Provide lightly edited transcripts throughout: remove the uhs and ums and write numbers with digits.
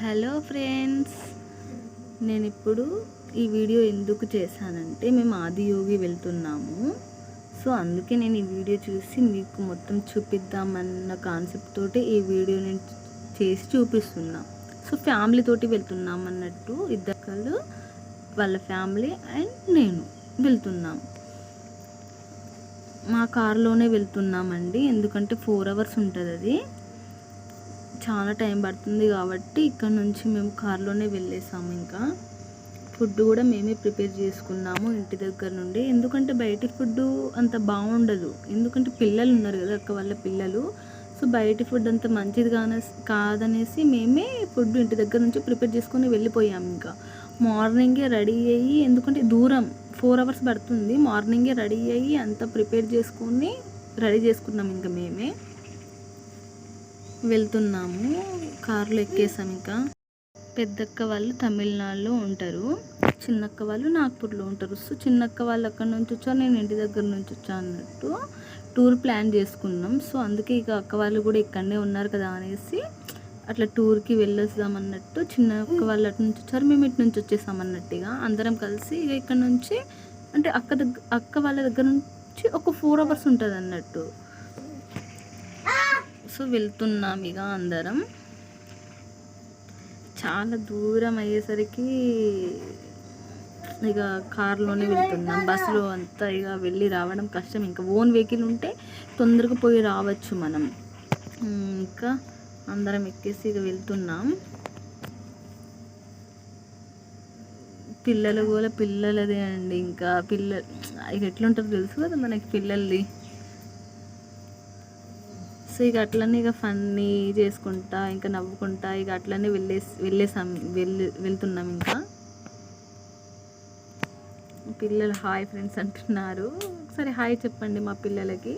Hello friends, నేను ఇప్పుడు ఈ వీడియో ఎందుకు చేశానంటే మేము ఆదియోగి వెళ్తున్నాము. సో అందుకే నేను ఈ వీడియో చూసి మీకు మొత్తం చూపిద్దామన్న కాన్సెప్ట్ తోటి ఈ వీడియో నేను చేసి చూపిస్తున్నా. సో ఫ్యామిలీ తోటి వెళ్తున్నాం అన్నట్టు, ఇద్దరు వాళ్ళ ఫ్యామిలీ అండ్ నేను వెళ్తున్నాం. మా కారులోనే వెళ్తున్నామండి, ఎందుకంటే 4 hours ఉంటుంది, అది చాలా టైం పడుతుంది కాబట్టి ఇక్కడ నుంచి మేము కార్లోనే వెళ్ళేసాము. ఇంకా ఫుడ్ కూడా మేమే ప్రిపేర్ చేసుకున్నాము ఇంటి దగ్గర నుండి, ఎందుకంటే బయటి ఫుడ్ అంత బాగుండదు, ఎందుకంటే పిల్లలు ఉన్నారు కదా, అక్క వాళ్ళ పిల్లలు. సో బయటి ఫుడ్ అంత మంచిది కాదనేసి మేమే ఫుడ్ ఇంటి దగ్గర నుంచి ప్రిపేర్ చేసుకొని వెళ్ళిపోయాము. ఇంకా మార్నింగే రెడీ అయ్యి, ఎందుకంటే దూరం 4 hours పడుతుంది, మార్నింగే రెడీ అయ్యి అంతా ప్రిపేర్ చేసుకొని రెడీ చేసుకున్నాం. ఇంకా మేమే వెళ్తున్నాము, కారులో ఎక్కేసాం. ఇంకా పెద్దక్క వాళ్ళు తమిళనాడులో ఉంటారు, చిన్నక్క వాళ్ళు నాగ్పూర్లో ఉంటారు. సో చిన్నక్క వాళ్ళు అక్కడ నుంచి వచ్చారు, నేను ఇంటి దగ్గర నుంచి వచ్చాను అన్నట్టు టూర్ ప్లాన్ చేసుకున్నాం. సో అందుకే ఇక అక్క వాళ్ళు కూడా ఇక్కడనే ఉన్నారు కదా అనేసి అట్లా టూర్కి వెళ్ళొద్దాం అన్నట్టు. చిన్నక్క వాళ్ళు అటు నుంచి వచ్చారు, మేము ఇటు నుంచి వచ్చేసాం అన్నట్టుగా అందరం కలిసి. ఇక ఇక్కడ నుంచి అంటే అక్క వాళ్ళ దగ్గర నుంచి ఒక 4 hours ఉంటుంది అన్నట్టు. సో వెళ్తున్నాం ఇక అందరం. చాలా దూరం అయ్యేసరికి ఇక కార్లోనే వెళ్తున్నాం, బస్సులో అంతా ఇక వెళ్ళి రావడం కష్టం. ఇంకా ఓన్ వెహికల్ ఉంటే తొందరగా పోయి రావచ్చు మనం. ఇంకా అందరం ఎక్కేసి ఇక వెళ్తున్నాం. పిల్లలు కూడా పిల్లలదే అండి, ఇంకా పిల్లలు ఇక ఎట్లుంటారో తెలుసు కదా మనకి పిల్లలది. సో ఇక అట్లనే ఇక ఫన్నీ చేసుకుంటా ఇంకా నవ్వుకుంటా ఇక అట్లనే వెళ్తున్నాం. ఇంకా పిల్లలు హాయ్ ఫ్రెండ్స్ అంటున్నారు, ఒకసారి హాయ్ చెప్పండి మా పిల్లలకి.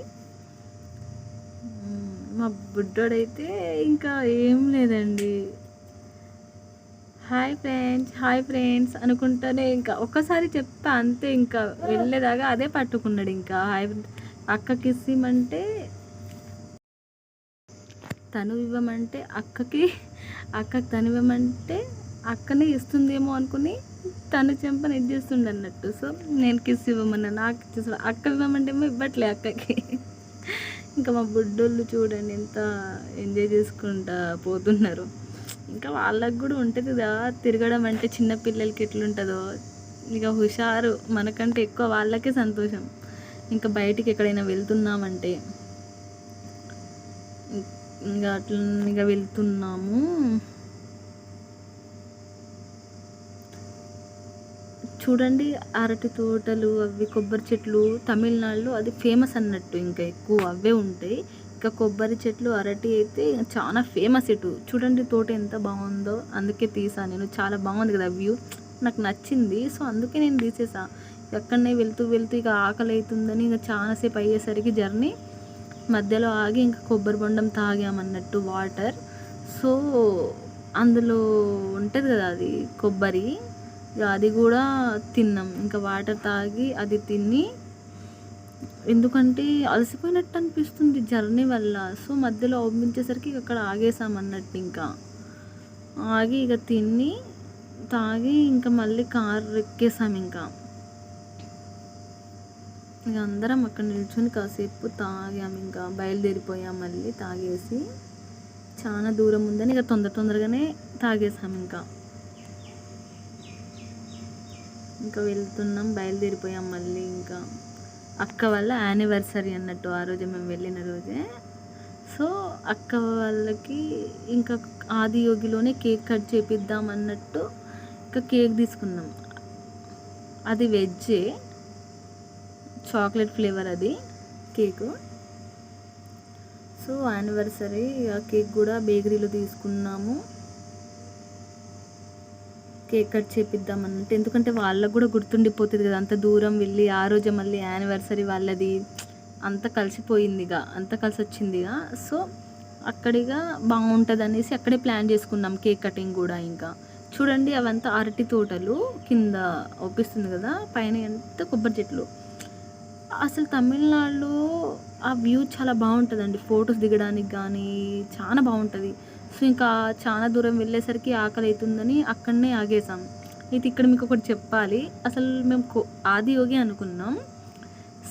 మా బుడ్డోడైతే ఇంకా ఏం లేదండి, హాయ్ ఫ్రెండ్స్ అనుకుంటానే ఇంకా ఒక్కసారి చెప్తా అంతే, ఇంకా వెళ్ళేదాకా అదే పట్టుకున్నాడు. ఇంకా హాయ్ అక్కకి ఇవ్వమంటే తను ఇవ్వమంటే అక్కకి తను ఇవ్వమంటే అక్కనే ఇస్తుందేమో అనుకుని తను చెంపని ఇచ్చేస్తుండే అన్నట్టు. సో నేను కిస్ ఇవ్వమన్నా, నాకు ఇచ్చేస్తాడు. అక్క ఇవ్వమంటే ఏమో ఇవ్వట్లే అక్కకి. ఇంకా మా బుడ్డోళ్ళు చూడండి ఎంత ఎంజాయ్ చేసుకుంటా పోతున్నారు. ఇంకా వాళ్ళకి కూడా ఉంటుంది కదా తిరగడం అంటే, చిన్నపిల్లలకి ఎట్లుంటుందో ఇక హుషారు, మనకంటే ఎక్కువ వాళ్ళకే సంతోషం. ఇంకా బయటికి ఎక్కడైనా వెళ్తున్నామంటే ఇంకా అట్లా ఇక వెళ్తున్నాము. చూడండి అరటి తోటలు, అవి కొబ్బరి చెట్లు తమిళనాడులో అది ఫేమస్ అన్నట్టు, ఇంకా ఎక్కువ అవే ఉంటాయి. ఇంకా కొబ్బరి చెట్లు అరటి అయితే చాలా ఫేమస్. ఇటు చూడండి తోట ఎంత బాగుందో, అందుకే తీసాను నేను. చాలా బాగుంది కదా వ్యూ, నాకు నచ్చింది. సో అందుకే నేను తీసేసా. ఎక్కడనే వెళ్తూ ఇక ఆకలి అవుతుందని ఇక చాలాసేపు అయ్యేసరికి జర్నీ మధ్యలో ఆగి ఇంకా కొబ్బరి బొండం తాగామన్నట్టు వాటర్. సో అందులో ఉంటుంది కదా అది కొబ్బరి, అది కూడా తిన్నాం. ఇంకా వాటర్ తాగి అది తిని, ఎందుకంటే అలసిపోయినట్టు అనిపిస్తుంది జర్నీ వల్ల. సో మధ్యలో పంపించేసరికి అక్కడ ఆగేసామన్నట్టు. ఇంకా ఆగి ఇక తిని తాగి ఇంకా మళ్ళీ కారు ఎక్కేసాం. ఇంకా ఇక అందరం అక్కడ నిల్చొని కాసేపు తాగాం, ఇంకా బయలుదేరిపోయాం. మళ్ళీ తాగేసి చాలా దూరం ఉందని ఇక తొందరగానే తాగేసాం. ఇంకా వెళ్తున్నాం, బయలుదేరిపోయాం మళ్ళీ. ఇంకా అక్క వాళ్ళ యానివర్సరీ అన్నట్టు ఆ రోజు మేము వెళ్ళిన రోజే. సో అక్క వాళ్ళకి ఇంకా ఆదియోగిలోనే కేక్ కట్ చేపిద్దాం అన్నట్టు ఇంకా కేక్ తీసుకున్నాం. అది వెజ్జే, చాక్లెట్ ఫ్లేవర్ అది కేకు. సో యానివర్సరీ ఆ కేక్ కూడా బేకరీలో తీసుకున్నాము, కేక్ కట్ చేపిద్దాం అన్నట్టు. ఎందుకంటే వాళ్ళకు కూడా గుర్తుండిపోతుంది కదా, అంత దూరం వెళ్ళి ఆ రోజే మళ్ళీ యానివర్సరీ వాళ్ళది అంతా కలిసిపోయిందిగా, అంతా కలిసి వచ్చిందిగా. సో అక్కడిగా బాగుంటుంది అనేసి అక్కడే ప్లాన్ చేసుకున్నాం కేక్ కటింగ్ కూడా. ఇంకా చూడండి అవంతా అరటి తోటలు, కింద ఒప్పిస్తుంది కదా, పైన ఎంత కొబ్బరి చెట్లు. అసలు తమిళనాడులో ఆ వ్యూ చాలా బాగుంటుందండి, ఫొటోస్ దిగడానికి కానీ చాలా బాగుంటుంది. సో ఇంకా చాలా దూరం వెళ్ళేసరికి ఆకలి అవుతుందని అక్కడనే ఆగేసాం. అయితే ఇక్కడ మీకు ఒకటి చెప్పాలి. అసలు మేము ఆదియోగి అనుకున్నాం.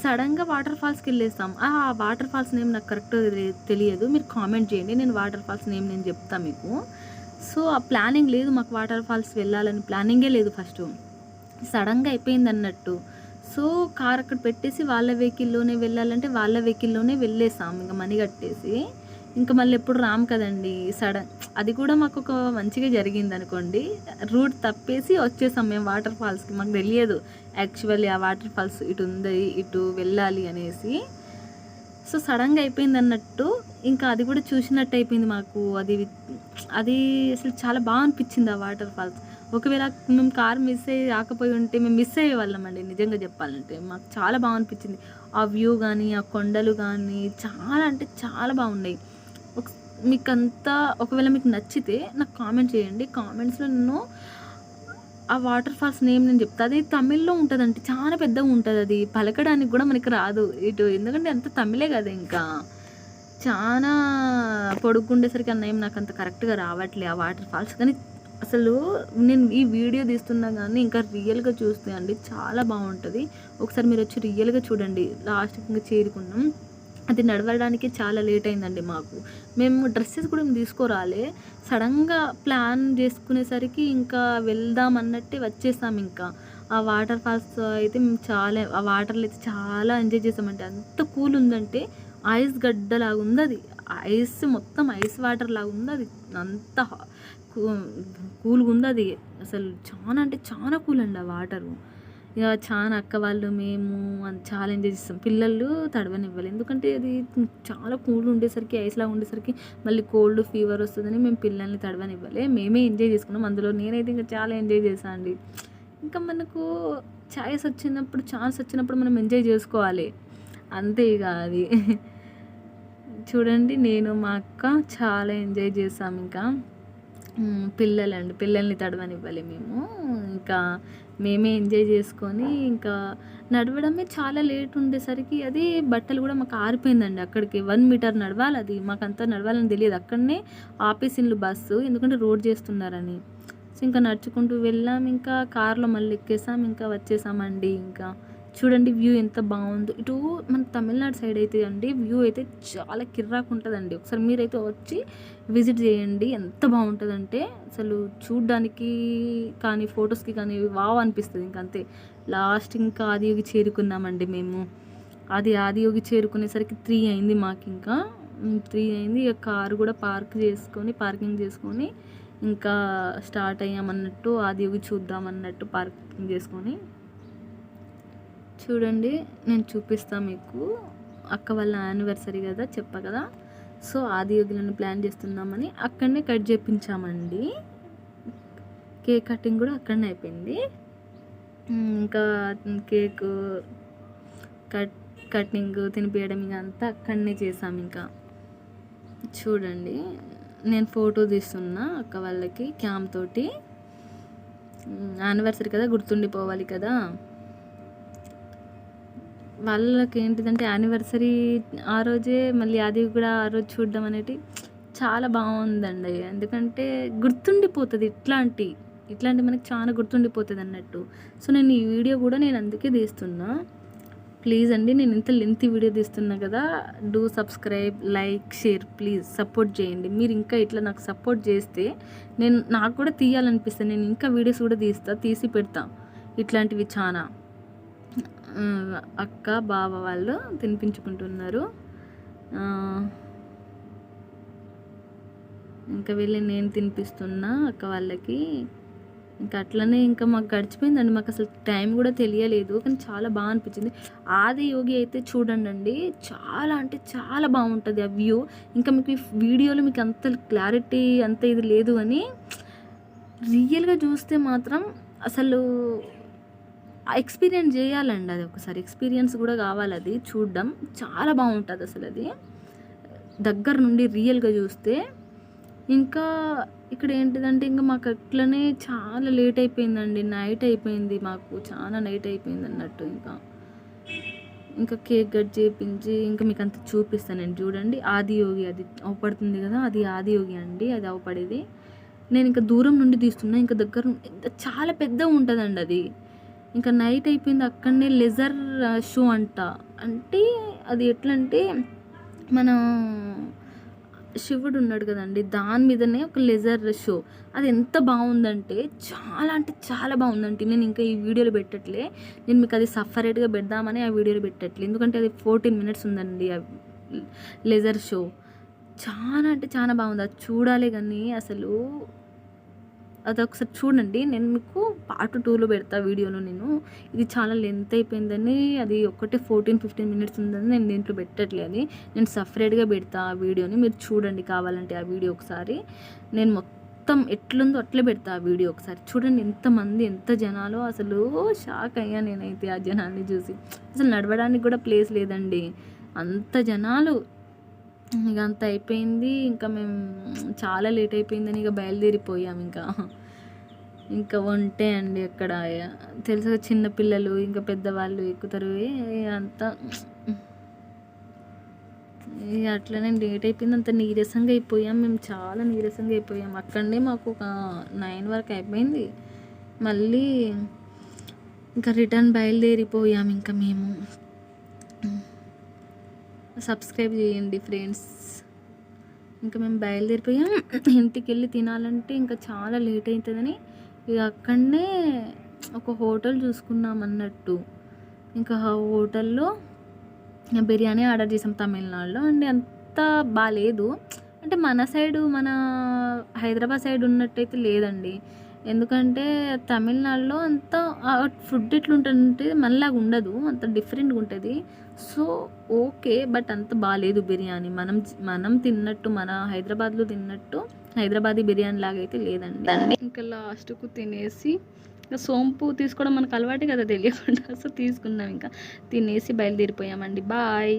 సడన్గా వాటర్ ఫాల్స్కి వెళ్ళేస్తాం. ఆ వాటర్ ఫాల్స్ నేమ్ నాకు కరెక్ట్గా తెలియదు, మీరు కామెంట్ చేయండి, నేను వాటర్ ఫాల్స్ నేమ్ నేను చెప్తాను మీకు. సో ఆ ప్లానింగ్ లేదు మాకు, వాటర్ ఫాల్స్ వెళ్ళాలని ప్లానింగే లేదు ఫస్ట్, సడన్గా అయిపోయింది అన్నట్టు. సో కార్ అక్కడ పెట్టేసి వాళ్ళ వెహికల్లోనే వెళ్ళాలంటే వాళ్ళ వెహికల్లోనే వెళ్ళేసాం ఇంకా మనీ కట్టేసి. ఇంకా మళ్ళీ ఎప్పుడు రాము కదండి, అది కూడా మాకు ఒక మంచిగా జరిగింది అనుకోండి. రూట్ తప్పేసి వచ్చేసాం మేము వాటర్ ఫాల్స్కి. మాకు తెలియదు యాక్చువల్లీ ఆ వాటర్ ఫాల్స్ ఇటు ఉంది, ఇటు వెళ్ళాలి అనేసి. సో సడన్గా అయిపోయింది అన్నట్టు. ఇంకా అది కూడా చూసినట్టు అయిపోయింది మాకు. అది అసలు చాలా బాగా అనిపించింది ఆ వాటర్ ఫాల్స్. ఒకవేళ మేము కార్ మిస్ అయ్యి రాకపోయి ఉంటే మేము మిస్ అయ్యేవాళ్ళం అండి నిజంగా చెప్పాలంటే. మాకు చాలా బాగా అనిపించింది ఆ వ్యూ కానీ, ఆ కొండలు కానీ, చాలా అంటే చాలా బాగున్నాయి. మీకంతా ఒకవేళ మీకు నచ్చితే నాకు కామెంట్ చేయండి. కామెంట్స్లో నేను ఆ వాటర్ ఫాల్స్ నేమ్ నేను చెప్తా. అది తమిళ్లో ఉంటుందంటే చాలా పెద్దగా ఉంటుంది, అది పలకడానికి కూడా మనకి రాదు ఇటు, ఎందుకంటే అంత తమిళే కదా. ఇంకా చాలా పొడుగుండేసరికి ఆ నేమ్ నాకు అంత కరెక్ట్గా రావట్లే ఆ వాటర్ ఫాల్స్. కానీ అసలు నేను ఈ వీడియో తీస్తున్నా కానీ ఇంకా రియల్గా చూస్తే అండి చాలా బాగుంటుంది. ఒకసారి మీరు వచ్చి రియల్గా చూడండి. లాస్ట్కి ఇంకా చేరుకున్నాం. అది నడవడానికి చాలా లేట్ అయిందండి మాకు. మేము డ్రెస్సెస్ కూడా తీసుకోరాలే, సడన్గా ప్లాన్ చేసుకునేసరికి ఇంకా వెళ్దాం అన్నట్టే వచ్చేసాం. ఇంకా ఆ వాటర్ ఫాల్స్ అయితే మేము ఆ వాటర్లో అయితే చాలా ఎంజాయ్ చేసామంటే, అంత కూల్ ఉందంటే ఐస్ గడ్డలాగా ఉంది అది. ఐస్ మొత్తం ఐస్ వాటర్ లాగా ఉంది అది, అంత కూల్గా ఉంది అది. అసలు చాలా అంటే చాలా కూల్ అండి ఆ వాటరు. ఇక చాలా అక్క వాళ్ళు మేము చాలా ఎంజాయ్ చేస్తాం. పిల్లలు తడవనివ్వాలి, ఎందుకంటే అది చాలా కూల్ ఉండేసరికి, ఐస్లా ఉండేసరికి మళ్ళీ కోల్డ్ ఫీవర్ వస్తుందని మేము పిల్లల్ని తడవనివ్వాలి. మేమే ఎంజాయ్ చేసుకున్నాం. అందులో నేనైతే ఇంకా చాలా ఎంజాయ్ చేశాను అండి. ఇంకా మనకు ఛాన్స్ వచ్చినప్పుడు మనం ఎంజాయ్ చేసుకోవాలి అంతే ఇక అది. చూడండి నేను మా అక్క చాలా ఎంజాయ్ చేసాం. ఇంకా పిల్లల్ని తడవనివ్వాలి మేము. ఇంకా మేమే ఎంజాయ్ చేసుకొని ఇంకా నడవడమే చాలా లేట్ ఉండేసరికి అది బట్టలు కూడా మాకు ఆరిపోయిందండి. అక్కడికి 1 మీటర్ నడవాలి, అది మాకంతా నడవాలని తెలియదు. అక్కడనే ఆపేసిండ్రు బస్సు, ఎందుకంటే రోడ్ చేస్తున్నారని. సో ఇంకా నడుచుకుంటూ వెళ్ళాం. ఇంకా కార్లో మళ్ళీ ఎక్కేసాం, ఇంకా వచ్చేసామండి. ఇంకా చూడండి వ్యూ ఎంత బాగుందో. ఇటు మన తమిళనాడు సైడ్ అయితే అండి వ్యూ అయితే చాలా కిర్రాకు ఉంటుందండి. ఒకసారి మీరైతే వచ్చి విజిట్ చేయండి, ఎంత బాగుంటుందంటే అసలు చూడ్డానికి కానీ ఫొటోస్కి కానీ వావ్ అనిపిస్తుంది. ఇంకంతే. లాస్ట్ ఇంకా ఆదియోగి చేరుకున్నామండి మేము. ఆదియోగి చేరుకునేసరికి 3 అయింది మాకు. ఇంకా 3 అయింది. ఇక కారు కూడా పార్కింగ్ చేసుకొని ఇంకా స్టార్ట్ అయ్యామన్నట్టు, ఆదియోగి చూద్దామన్నట్టు పార్కింగ్ చేసుకొని. చూడండి నేను చూపిస్తాను మీకు. అక్క వాళ్ళ యానివర్సరీ కదా, చెప్పా కదా. సో ఆదియోగిలను ప్లాన్ చేస్తున్నామని అక్కడనే కట్ చేయించామండి. కేక్ కటింగ్ కూడా అక్కడనే అయిపోయింది. ఇంకా కేక్ కటింగ్ తినిపించడం ఇంకా అంతా అక్కడనే చేసాం. ఇంకా చూడండి నేను ఫోటో తీస్తున్నా అక్క వాళ్ళకి క్యామ్ తోటి. యానివర్సరీ కదా, గుర్తుండిపోవాలి కదా వాళ్ళకి. ఏంటిదంటే యానివర్సరీ ఆ రోజే మళ్ళీ అది కూడా ఆ రోజు చూడడం అనేది చాలా బాగుందండి. ఎందుకంటే గుర్తుండిపోతుంది, ఇట్లాంటి మనకి చాలా గుర్తుండిపోతుంది అన్నట్టు. సో నేను ఈ వీడియో కూడా నేను అందుకే తీస్తున్నా. ప్లీజ్ అండి, నేను ఇంత లెంత్ వీడియో తీస్తున్నా కదా, do subscribe, like, share, please support చేయండి. మీరు ఇంకా ఇట్లా నాకు సపోర్ట్ చేస్తే నాకు కూడా తీయాలనిపిస్తుంది. నేను ఇంకా వీడియోస్ కూడా తీసి పెడతా ఇట్లాంటివి చాలా. అక్క బావ వాళ్ళు తినిపించుకుంటున్నారు. ఇంకా వెళ్ళి నేను తినిపిస్తున్నా అక్క వాళ్ళకి. ఇంకా అట్లనే ఇంకా మాకు గడిచిపోయిందండి. మాకు అసలు టైం కూడా తెలియలేదు, కానీ చాలా బాగా అనిపించింది. ఆదియోగి అయితే చూడండి అండి, చాలా అంటే చాలా బాగుంటుంది ఆ వ్యూ. ఇంకా మీకు ఈ వీడియోలో మీకు అంత క్లారిటీ అంత ఇది లేదు, కానీ రియల్గా చూస్తే మాత్రం అసలు ఎక్స్పీరియన్స్ చేయాలండి. అది ఒకసారి ఎక్స్పీరియన్స్ కూడా కావాలి, అది చూడడం చాలా బాగుంటుంది అసలు అది దగ్గర నుండి రియల్గా చూస్తే. ఇంకా ఇక్కడ ఏంటిదంటే ఇంకా మాకు అట్లనే చాలా లేట్ అయిపోయిందండి, నైట్ అయిపోయింది మాకు, చాలా నైట్ అయిపోయింది అన్నట్టు. ఇంకా ఇంకా కేక్ కట్ చేపించి ఇంకా మీకు అంత చూపిస్తాను నేను. చూడండి ఆదియోగి అది అవపడుతుంది కదా, అది ఆదియోగి అండి, అది అవపడేది. నేను ఇంకా దూరం నుండి తీస్తున్నా, ఇంకా దగ్గర చాలా పెద్దగా ఉంటుందండి అది. ఇంకా నైట్ అయిపోయింది, అక్కడనే లెజర్ షో అంట. అంటే అది ఎట్లా అంటే మన శివుడు ఉన్నాడు కదండి, దాని మీదనే ఒక లెజర్ షో. అది ఎంత బాగుందంటే చాలా అంటే చాలా బాగుందంటే, నేను ఇంకా ఈ వీడియోలో పెట్టట్లే. నేను మీకు అది సపరేట్గా పెడదామని ఆ వీడియోలో పెట్టట్లే, ఎందుకంటే అది 14 minutes ఉందండి ఆ లెజర్ షో. చాలా అంటే చాలా బాగుంది, అది చూడాలి. కానీ అసలు అదొకసారి చూడండి, నేను మీకు పార్ట్ 2లో పెడతా వీడియోలో. నేను ఇది చాలా లెంత్ అయిపోయిందని అది ఒక్కటే 14-15 minutes ఉందని నేను దీంట్లో పెట్టట్లేదు. అది నేను సపరేట్గా పెడతా ఆ వీడియోని, మీరు చూడండి కావాలంటే ఆ వీడియో ఒకసారి. నేను మొత్తం ఎట్లుందో అట్లే పెడతా ఆ వీడియో ఒకసారి చూడండి. ఎంతమంది ఎంత జనాలో, అసలు షాక్ అయ్యా నేనైతే ఆ జనాన్ని చూసి. అసలు నడవడానికి కూడా ప్లేస్ లేదండి, అంత జనాలు. ఇక అంత అయిపోయింది, ఇంకా మేము చాలా లేట్ అయిపోయిందని ఇక బయలుదేరిపోయాం. ఇంకా ఉంటే అండి అక్కడ తెలుసు, చిన్నపిల్లలు ఇంకా పెద్దవాళ్ళు ఎక్కుతారు అంతా. ఇక అట్లనే లేట్ అయిపోయింది, అంత నీరసంగా అయిపోయాం మేము, చాలా నీరసంగా అయిపోయాం. అక్కడనే మాకు ఒక 9 వరకు అయిపోయింది. మళ్ళీ ఇంకా రిటర్న్ బయలుదేరిపోయాం ఇంకా మేము. సబ్స్క్రైబ్ చేయండి ఫ్రెండ్స్. ఇంకా మేము బయలుదేరిపోయాం. ఇంటికి వెళ్ళి తినాలంటే ఇంకా చాలా లేట్ అవుతుందని ఇక అక్కడనే ఒక హోటల్ చూసుకున్నాం అన్నట్టు. ఇంకా ఆ హోటల్లో బిర్యానీ ఆర్డర్ చేసాం తమిళనాడులో అండి. అంత బాగాలేదు, అంటే మన సైడు, మన హైదరాబాద్ సైడ్ ఉన్నట్టయితే లేదండి. ఎందుకంటే తమిళనాడులో అంతా ఫుడ్ ఎట్లుంటుందంటే మనలాగా ఉండదు, అంత డిఫరెంట్గా ఉంటుంది. సో ఓకే, బట్ అంత బాగాలేదు బిర్యానీ. మనం తిన్నట్టు, మన హైదరాబాద్లో తిన్నట్టు హైదరాబాదీ బిర్యానీ లాగా అయితే లేదండి. ఇంకా లాస్ట్కు తినేసి ఇంకా సోంపు తీసుకోవడం మనకు అలవాటే కదా తెలియకుండా, సో తీసుకున్నాం. ఇంకా తినేసి బయలుదేరిపోయామండి. బాయ్.